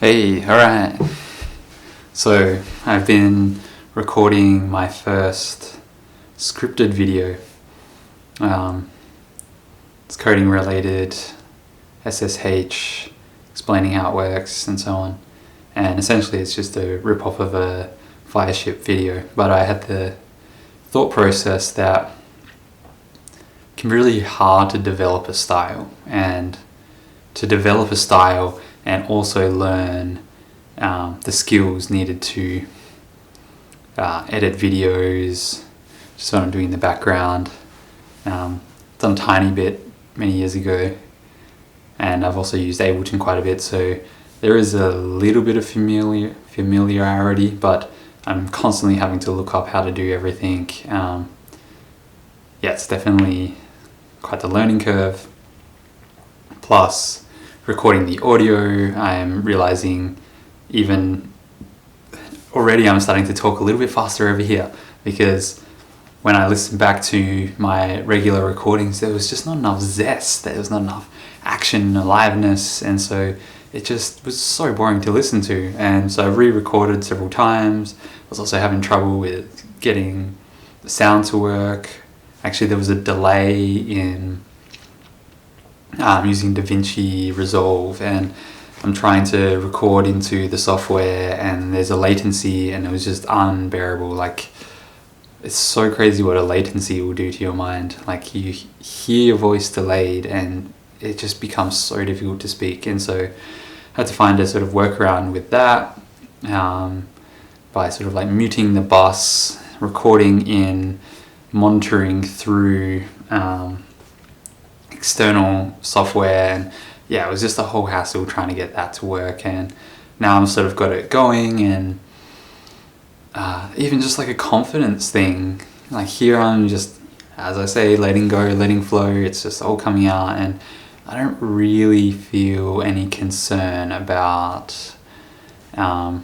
Hey, alright. So, I've been recording my first scripted video. It's coding related, SSH, explaining how it works and so on. And essentially it's just a rip-off of a Fireship video. But I had the thought process that it can be really hard to develop a style. And to develop a style and also learn the skills needed to edit videos, just what I'm doing in the background. Done a tiny bit many years ago, and I've also used Ableton quite a bit, so there is a little bit of familiarity, but I'm constantly having to look up how to do everything. It's definitely quite the learning curve. Plus, recording the audio, I'm realizing even already I'm starting to talk a little bit faster over here, because when I listen back to my regular recordings, there was just not enough zest, there was not enough action, aliveness, and so it just was so boring to listen to. And so I re-recorded several times. I was also having trouble with getting the sound to work. Actually, there was a delay in using DaVinci Resolve, and I'm trying to record into the software and there's a latency, and it was just unbearable. Like, it's so crazy what a latency will do to your mind. Like, you hear your voice delayed and it just becomes so difficult to speak. And so I had to find a sort of workaround with that by sort of like muting the bus, recording in, monitoring through external software, and it was just a whole hassle trying to get that to work. And now I'm sort of got it going, and even just like a confidence thing, like here I'm just, as I say, letting go, letting flow, it's just all coming out, and I don't really feel any concern about the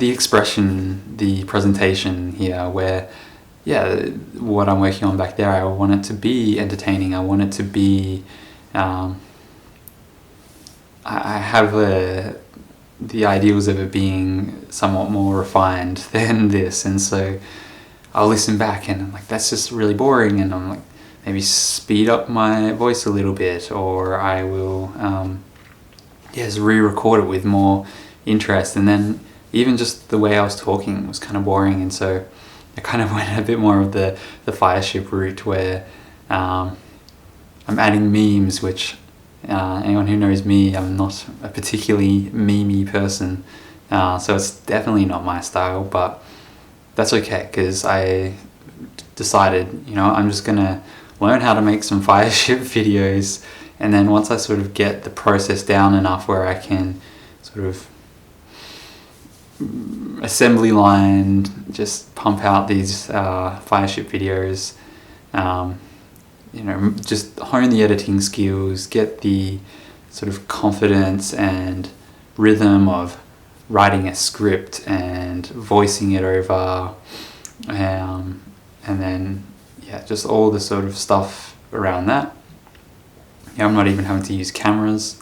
expression, the presentation here, where what I'm working on back there, I want it to be entertaining. I want it to be, I have the ideals of it being somewhat more refined than this, and so I'll listen back and I'm like, that's just really boring, and I'm like, maybe speed up my voice a little bit, or I will just re-record it with more interest. And then even just the way I was talking was kind of boring, and so I kind of went a bit more of the Fireship route, where I'm adding memes, which anyone who knows me, I'm not a particularly memey person, so it's definitely not my style, but that's okay, because I decided, I'm just gonna learn how to make some Fireship videos, and then once I sort of get the process down enough where I can sort of assembly line, just pump out these Fireship videos, just hone the editing skills, get the sort of confidence and rhythm of writing a script and voicing it over, and then just all the sort of stuff around that. I'm not even having to use cameras.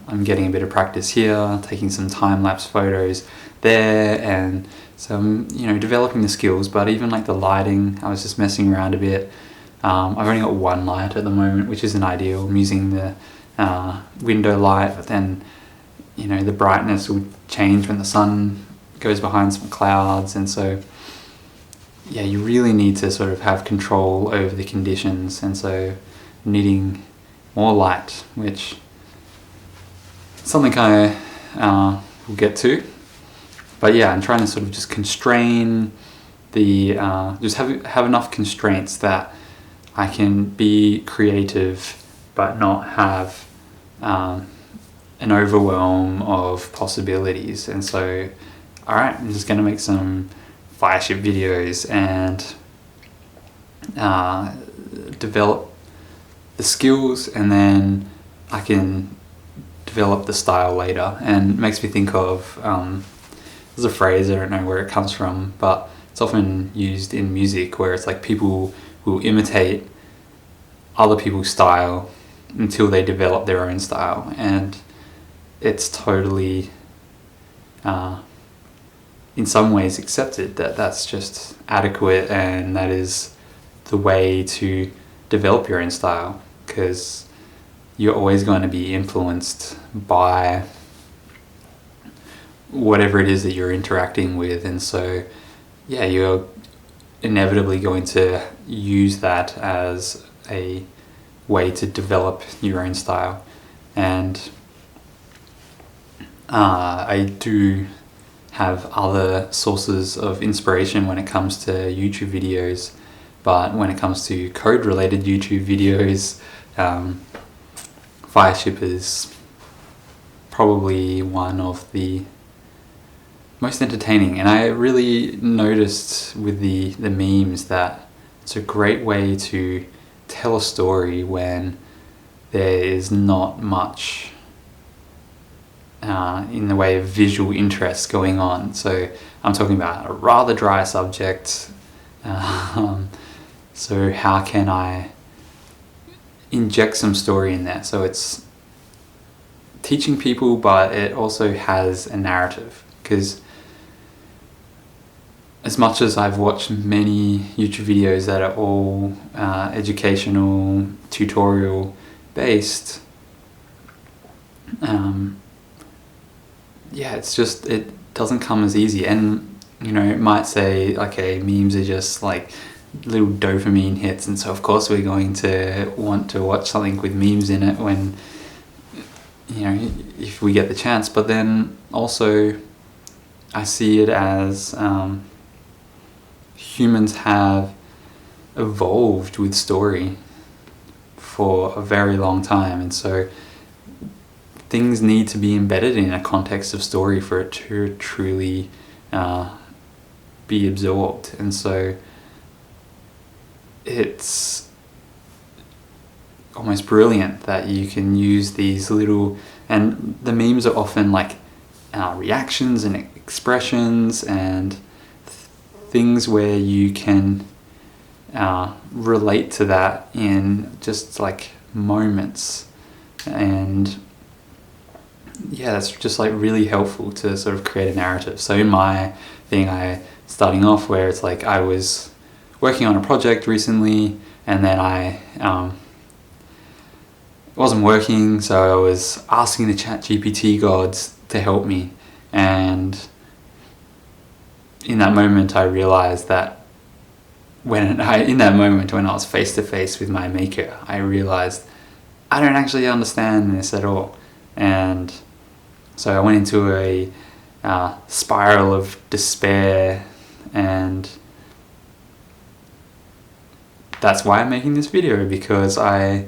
I'm getting a bit of practice here, taking some time-lapse photos there, and so I'm, developing the skills. But even like the lighting, I was just messing around a bit. I've only got one light at the moment, which isn't ideal. I'm using the window light, but then, the brightness will change when the sun goes behind some clouds, and so you really need to sort of have control over the conditions, and so needing more light, which something I will get to. But I'm trying to sort of just constrain the, just have enough constraints that I can be creative but not have an overwhelm of possibilities. And so, alright, I'm just going to make some Fireship videos and develop the skills, and then I can develop the style later. And it makes me think of, there's a phrase, I don't know where it comes from, but it's often used in music, where it's like people will imitate other people's style until they develop their own style. And it's totally in some ways accepted that that's just adequate and that is the way to develop your own style, because you're always going to be influenced by whatever it is that you're interacting with, and so yeah, you're inevitably going to use that as a way to develop your own style. And I do have other sources of inspiration when it comes to YouTube videos, but when it comes to code related YouTube videos, Fireship is probably one of the most entertaining. And I really noticed with the memes that it's a great way to tell a story when there is not much in the way of visual interest going on. So I'm talking about a rather dry subject. So how can I inject some story in there? So it's teaching people, but it also has a narrative, because as much as I've watched many YouTube videos that are all educational, tutorial based, yeah, it's just, it doesn't come as easy. And you know, it might say, okay, memes are just like little dopamine hits, and so of course we're going to want to watch something with memes in it when, you know, if we get the chance. But then also I see it as humans have evolved with story for a very long time, and so things need to be embedded in a context of story for it to truly be absorbed. And so it's almost brilliant that you can use these little, and the memes are often like reactions and expressions and things where you can relate to that in just like moments. And yeah, that's just like really helpful to sort of create a narrative. So in my thing, starting off where it's like I was working on a project recently, and then I it wasn't working, so I was asking the ChatGPT gods to help me. And in that moment I realized that in that moment when I was face to face with my maker, I realized I don't actually understand this at all. And so I went into a spiral of despair, and that's why I'm making this video, because I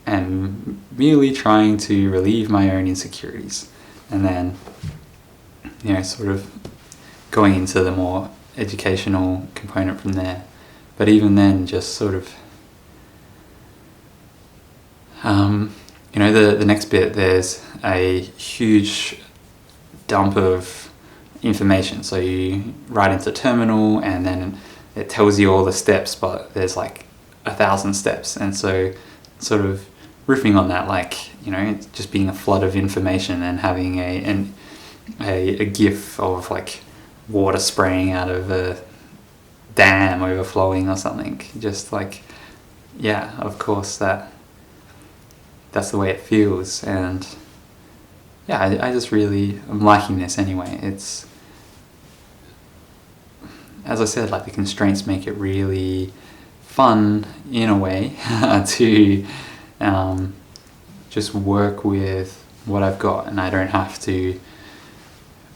am merely trying to relieve my own insecurities, and then, you know, sort of going into the more educational component from there. But even then, just sort of you know, the next bit, there's a huge dump of information. So you write into terminal, and then it tells you all the steps, but there's like 1,000 steps. And so sort of riffing on that, like, you know, it's just being a flood of information and having a gif of like water spraying out of a dam overflowing or something. Just like, yeah, of course that's the way it feels. And yeah, I just really am liking this anyway. It's, as I said, like the constraints make it really fun in a way to just work with what I've got, and I don't have to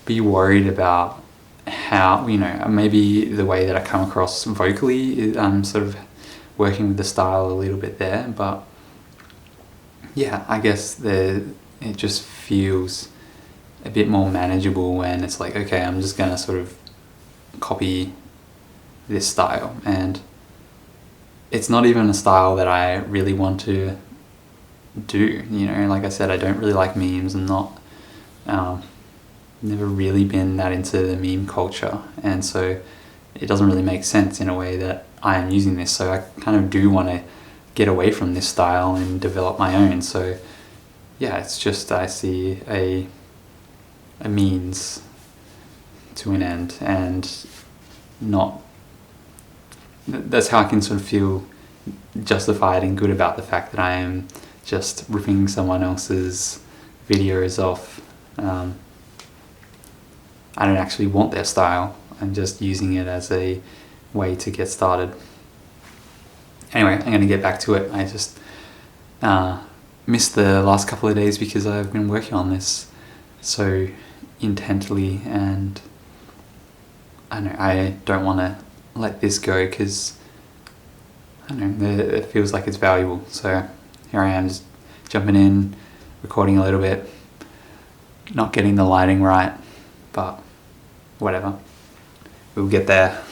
be worried about how, you know, maybe the way that I come across vocally, I'm sort of working with the style a little bit there, but yeah, I guess it just feels a bit more manageable when it's like, okay, I'm just gonna sort of copy this style, and it's not even a style that I really want to do. You know, like I said, I don't really like memes. I'm not never really been that into the meme culture, and so it doesn't really make sense in a way that I am using this. So I kind of do want to get away from this style and develop my own. So yeah, it's just I see a means to an end, and not, that's how I can sort of feel justified and good about the fact that I am just ripping someone else's videos off. I don't actually want their style. I'm just using it as a way to get started. Anyway, I'm going to get back to it. I just missed the last couple of days because I've been working on this so intently, and I don't want to let this go because it feels like it's valuable. So here I am, just jumping in, recording a little bit, not getting the lighting right, but whatever, we'll get there.